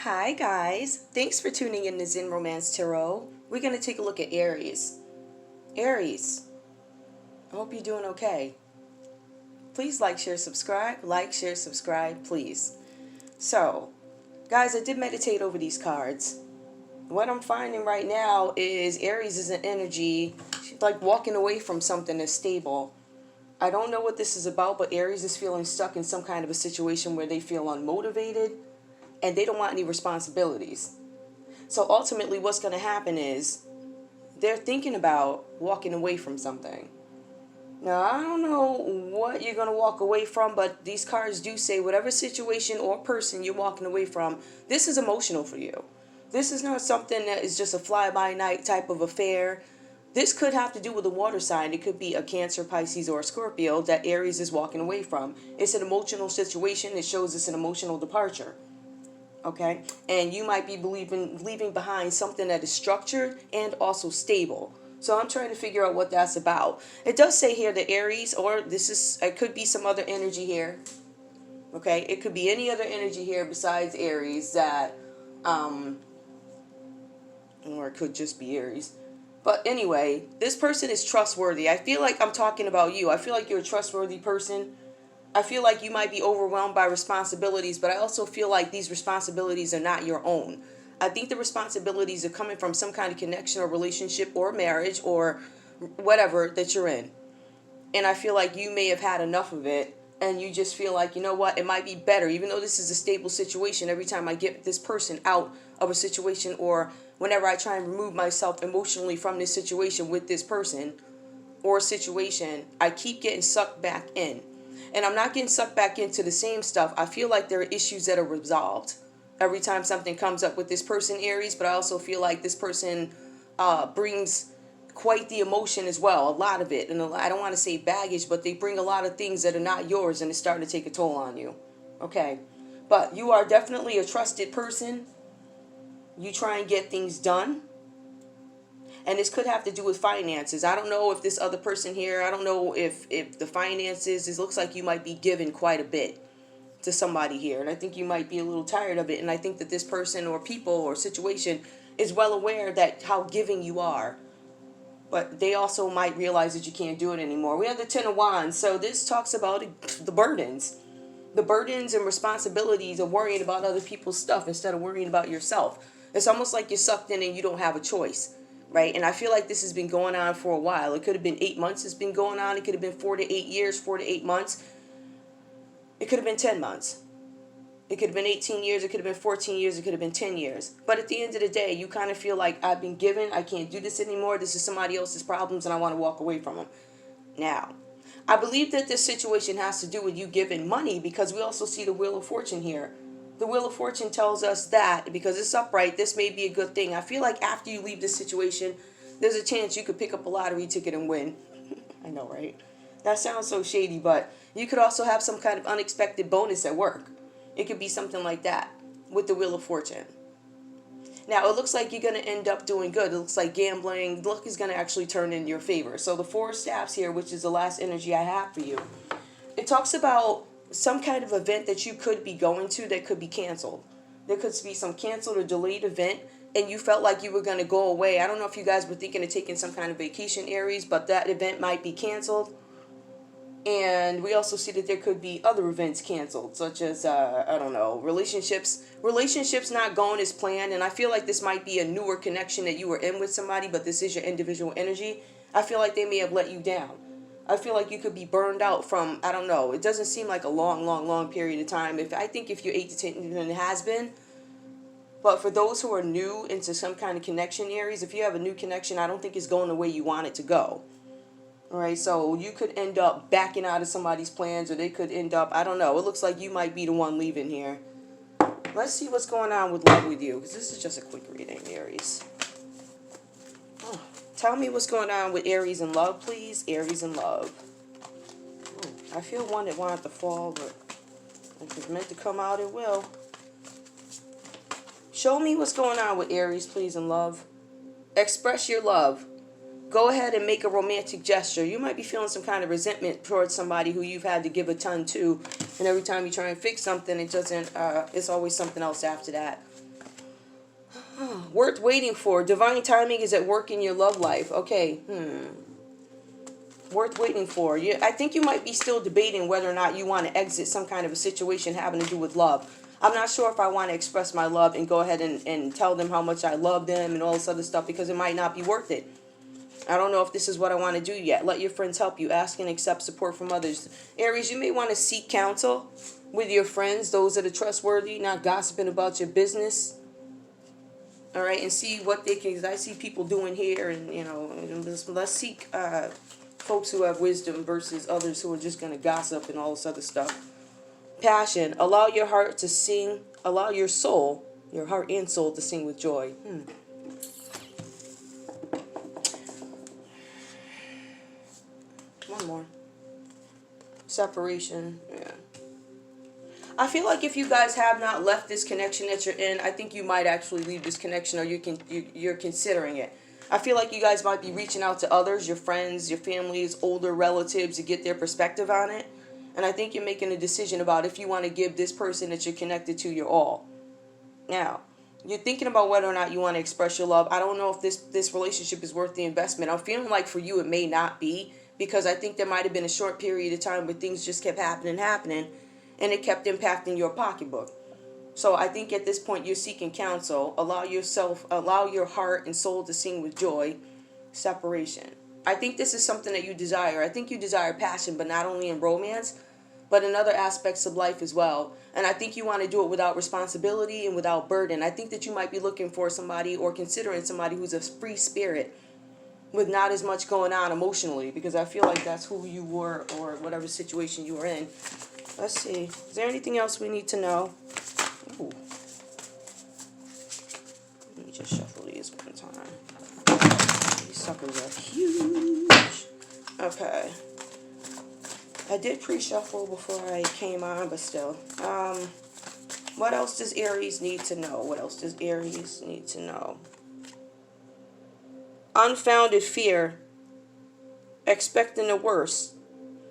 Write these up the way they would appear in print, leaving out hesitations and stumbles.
Hi guys, thanks for tuning in to Zen Romance Tarot. We're going to take a look at Aries. Aries, I hope you're doing okay. Please like, share, subscribe, please. So, guys, I did meditate over these cards. What I'm finding right now is Aries is an energy, like walking away from something that's stable. I don't know what this is about, but Aries is feeling stuck in some kind of a situation where they feel unmotivated and they don't want any responsibilities. So ultimately what's going to happen is they're thinking about walking away from something. Now, I don't know what you're going to walk away from, but these cards do say whatever situation or person you're walking away from, this is emotional for you. This is not something that is just a fly-by-night type of affair. This could have to do with a water sign. It could be a Cancer, Pisces, or a Scorpio that Aries is walking away from. It's an emotional situation. It shows it's an emotional departure. Okay, and you might be leaving behind something that is structured and also stable. So I'm trying to figure out what that's about. It does say here that Aries, or it could be some other energy here. Okay, it could be any other energy here besides Aries that, or it could just be Aries. But anyway, this person is trustworthy. I feel like I'm talking about you. I feel like you're a trustworthy person. I feel like you might be overwhelmed by responsibilities, but I also feel like these responsibilities are not your own. I think the responsibilities are coming from some kind of connection or relationship or marriage or whatever that you're in. And I feel like you may have had enough of it and you just feel like, you know what, it might be better. Even though this is a stable situation, every time I get this person out of a situation or whenever I try and remove myself emotionally from this situation with this person or situation, I keep getting sucked back in. And I'm not getting sucked back into the same stuff. I feel like there are issues that are resolved every time something comes up with this person, Aries. But I also feel like this person brings quite the emotion as well, a lot of it. And I don't want to say baggage, but they bring a lot of things that are not yours and it's starting to take a toll on you. Okay. But you are definitely a trusted person. You try and get things done. And this could have to do with finances. I don't know if this other person here, I don't know if the finances, it looks like you might be giving quite a bit to somebody here. And I think you might be a little tired of it. And I think that this person or people or situation is well aware that how giving you are. But they also might realize that you can't do it anymore. We have the Ten of Wands. So this talks about the burdens. The burdens and responsibilities of worrying about other people's stuff instead of worrying about yourself. It's almost like you're sucked in and you don't have a choice. Right? And I feel like this has been going on for a while. It could have been 8 months it's been going on. It could have been 4 to 8 years, 4 to 8 months. It could have been 10 months. It could have been 18 years. It could have been 14 years. It could have been 10 years. But at the end of the day, you kind of feel like I've been given. I can't do this anymore. This is somebody else's problems and I want to walk away from them. Now, I believe that this situation has to do with you giving money because we also see the Wheel of Fortune here. The Wheel of Fortune tells us that because it's upright, this may be a good thing. I feel like after you leave this situation, there's a chance you could pick up a lottery ticket and win. I know, right? That sounds so shady, but you could also have some kind of unexpected bonus at work. It could be something like that with the Wheel of Fortune. Now, it looks like you're going to end up doing good. It looks like gambling. Luck is going to actually turn in your favor. So the Four of Staffs here, which is the last energy I have for you, it talks about some kind of event that you could be going to that could be canceled. There could be some canceled or delayed event and you felt like you were going to go away. I don't know if you guys were thinking of taking some kind of vacation, Aries, but that event might be canceled. And we also see that there could be other events canceled, such as, I don't know, relationships not going as planned. And I feel like this might be a newer connection that you were in with somebody, but this is your individual energy. I feel like they may have let you down. I feel like you could be burned out from, I don't know, it doesn't seem like a long period of time. I think if you're 8 to 10, it has been. But for those who are new into some kind of connection, Aries, if you have a new connection, I don't think it's going the way you want it to go. All right, so you could end up backing out of somebody's plans, or they could end up, I don't know. It looks like you might be the one leaving here. Let's see what's going on with love with you, because this is just a quick reading, Aries. Oh, tell me what's going on with Aries in love, please. Aries in love. I feel one that wanted to fall, but if it's meant to come out, it will. Show me what's going on with Aries, please, in love. Express your love. Go ahead and make a romantic gesture. You might be feeling some kind of resentment towards somebody who you've had to give a ton to. And every time you try and fix something, it doesn't, it's always something else after that. Worth waiting for. Divine timing is at work in your love life. Okay. Worth waiting for. I think you might be still debating whether or not you want to exit some kind of a situation having to do with love. I'm not sure if I want to express my love and go ahead and tell them how much I love them and all this other stuff, because it might not be worth it. I don't know if this is what I want to do yet. Let your friends help you. Ask and accept support from others. Aries, you may want to seek counsel with your friends, those that are trustworthy, not gossiping about your business. All right, and see what they can, because I see people doing here, and let's seek folks who have wisdom versus others who are just going to gossip and all this other stuff. Passion. Allow your heart to sing. Allow your soul, your heart and soul, to sing with joy. One more. Separation. Yeah. I feel like if you guys have not left this connection that you're in, I think you might actually leave this connection, or you're considering it. I feel like you guys might be reaching out to others, your friends, your families, older relatives, to get their perspective on it. And I think you're making a decision about if you want to give this person that you're connected to your all. Now, you're thinking about whether or not you want to express your love. I don't know if this relationship is worth the investment. I'm feeling like for you it may not be, because I think there might have been a short period of time where things just kept happening, and it kept impacting your pocketbook. So I think at this point you're seeking counsel. Allow your heart and soul to sing with joy. Separation. I think this is something that you desire. I think you desire passion, but not only in romance, but in other aspects of life as well. And I think you want to do it without responsibility and without burden. I think that you might be looking for somebody, or considering somebody, who's a free spirit with not as much going on emotionally, because I feel like that's who you were, or whatever situation you were in. Let's see. Is there anything else we need to know? Ooh. Let me just shuffle these one time. These suckers are huge. Okay. I did pre-shuffle before I came on, but still. What else does Aries need to know? What else does Aries need to know? Unfounded fear. Expecting the worst.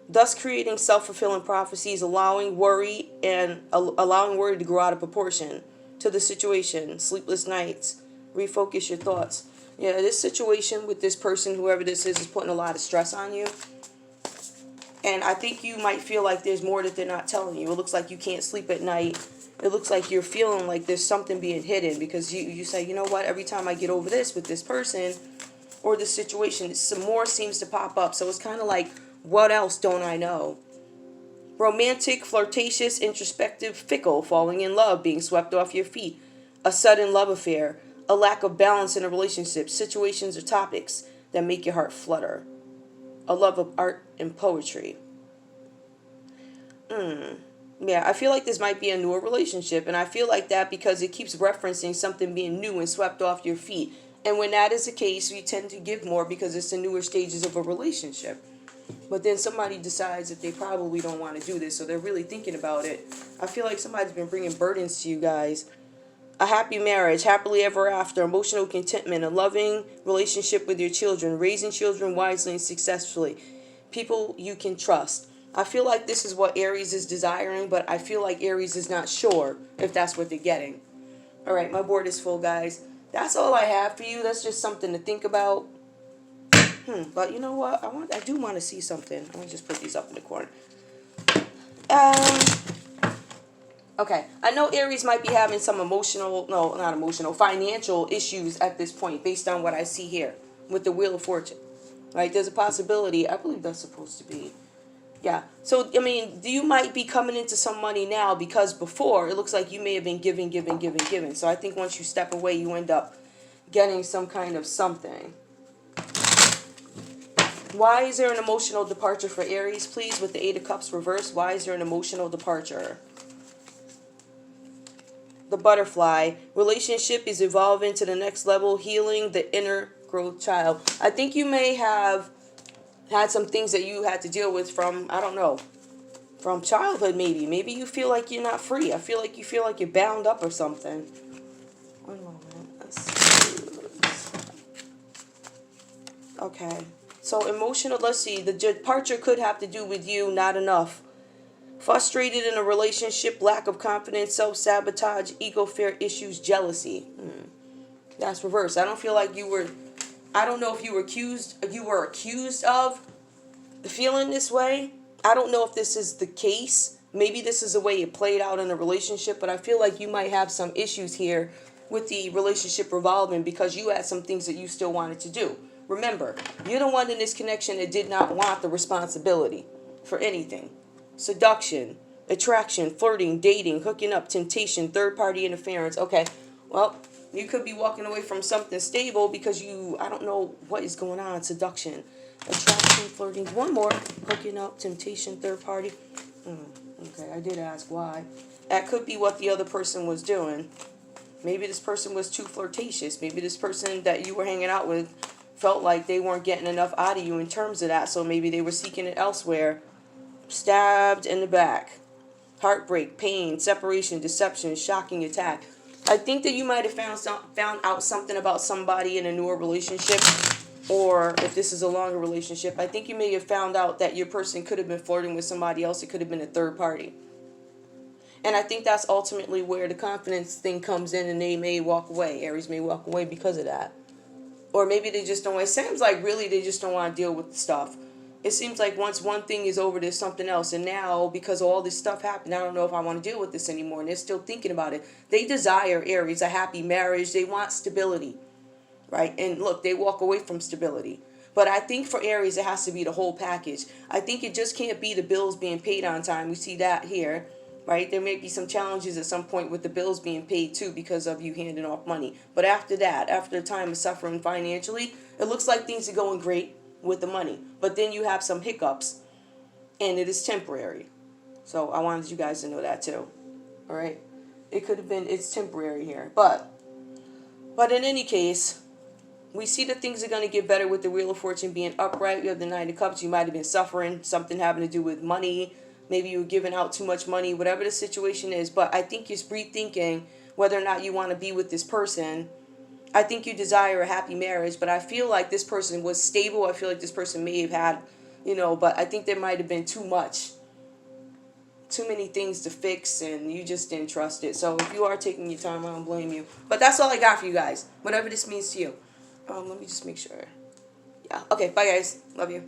Thus creating self-fulfilling prophecies, allowing worry to grow out of proportion to the situation. Sleepless nights. Refocus your thoughts. Yeah, this situation with this person, whoever this is putting a lot of stress on you. And I think you might feel like there's more that they're not telling you. It looks like you can't sleep at night. It looks like you're feeling like there's something being hidden, because you say, you know what, every time I get over this with this person or this situation, some more seems to pop up. So it's kind of like, what else don't I know? Romantic, flirtatious, introspective, fickle, falling in love, being swept off your feet, a sudden love affair, a lack of balance in a relationship, situations or topics that make your heart flutter, a love of art and poetry. Yeah, I feel like this might be a newer relationship, and I feel like that because it keeps referencing something being new and swept off your feet. And when that is the case, you tend to give more because it's the newer stages of a relationship. But then somebody decides that they probably don't want to do this, so they're really thinking about it. I feel like somebody's been bringing burdens to you guys. A happy marriage, happily ever after, emotional contentment, a loving relationship with your children, raising children wisely and successfully, people you can trust. I feel like this is what Aries is desiring, but I feel like Aries is not sure if that's what they're getting. All right, my board is full, guys. That's all I have for you. That's just something to think about. But you know what? I do want to see something. I'm going to just put these up in the corner. Okay. I know Aries might be having some financial issues at this point, based on what I see here with the Wheel of Fortune. Right? There's a possibility. I believe that's supposed to be. Yeah. So, I mean, you might be coming into some money now, because before it looks like you may have been giving. So I think once you step away, you end up getting some kind of something. Why is there an emotional departure for Aries, please, with the Eight of Cups reversed? Why is there an emotional departure? The Butterfly. Relationship is evolving to the next level, healing the inner growth child. I think you may have had some things that you had to deal with from, I don't know, from childhood maybe. Maybe you feel like you're not free. I feel like you feel like you're bound up or something. One moment. Let's see. Okay. So emotional, let's see, the departure could have to do with you not enough. Frustrated in a relationship, lack of confidence, self-sabotage, ego, fear issues, jealousy. That's reversed. I don't feel like you were, I don't know if you were accused of feeling this way. I don't know if this is the case. Maybe this is the way it played out in a relationship, but I feel like you might have some issues here with the relationship revolving because you had some things that you still wanted to do. Remember, you're the one in this connection that did not want the responsibility for anything. Seduction, attraction, flirting, dating, hooking up, temptation, third party interference. Okay, well, you could be walking away from something stable because I don't know what is going on. Seduction, attraction, flirting. One more. Hooking up, temptation, third party. Okay, I did ask why. That could be what the other person was doing. Maybe this person was too flirtatious. Maybe this person that you were hanging out with felt like they weren't getting enough out of you in terms of that. So maybe they were seeking it elsewhere. Stabbed in the back. Heartbreak, pain, separation, deception, shocking attack. I think that you might have found out something about somebody in a newer relationship, or if this is a longer relationship, I think you may have found out that your person could have been flirting with somebody else. It could have been a third party. And I think that's ultimately where the confidence thing comes in, and they may walk away. Aries may walk away because of that. Or maybe they just don't. It seems like really they just don't want to deal with the stuff. It seems like once one thing is over, there's something else. And now, because all this stuff happened, I don't know if I want to deal with this anymore. And they're still thinking about it. They desire, Aries, a happy marriage. They want stability, right? And look, they walk away from stability. But I think for Aries, it has to be the whole package. I think it just can't be the bills being paid on time. We see that here, right? There may be some challenges at some point with the bills being paid too because of you handing off money. But after that, after a time of suffering financially, it looks like things are going great with the money. But then you have some hiccups, and it is temporary. So I wanted you guys to know that too. All right? It could have been, it's temporary here. But in any case, we see that things are going to get better with the Wheel of Fortune being upright. You have the Nine of Cups. You might have been suffering, something having to do with money. Maybe you were giving out too much money, whatever the situation is. But I think you're rethinking whether or not you want to be with this person. I think you desire a happy marriage, but I feel like this person was stable. I feel like this person may have had, but I think there might have been too many things to fix, and you just didn't trust it. So if you are taking your time, I don't blame you. But that's all I got for you guys, whatever this means to you. Let me just make sure. Yeah. Okay. Bye, guys. Love you.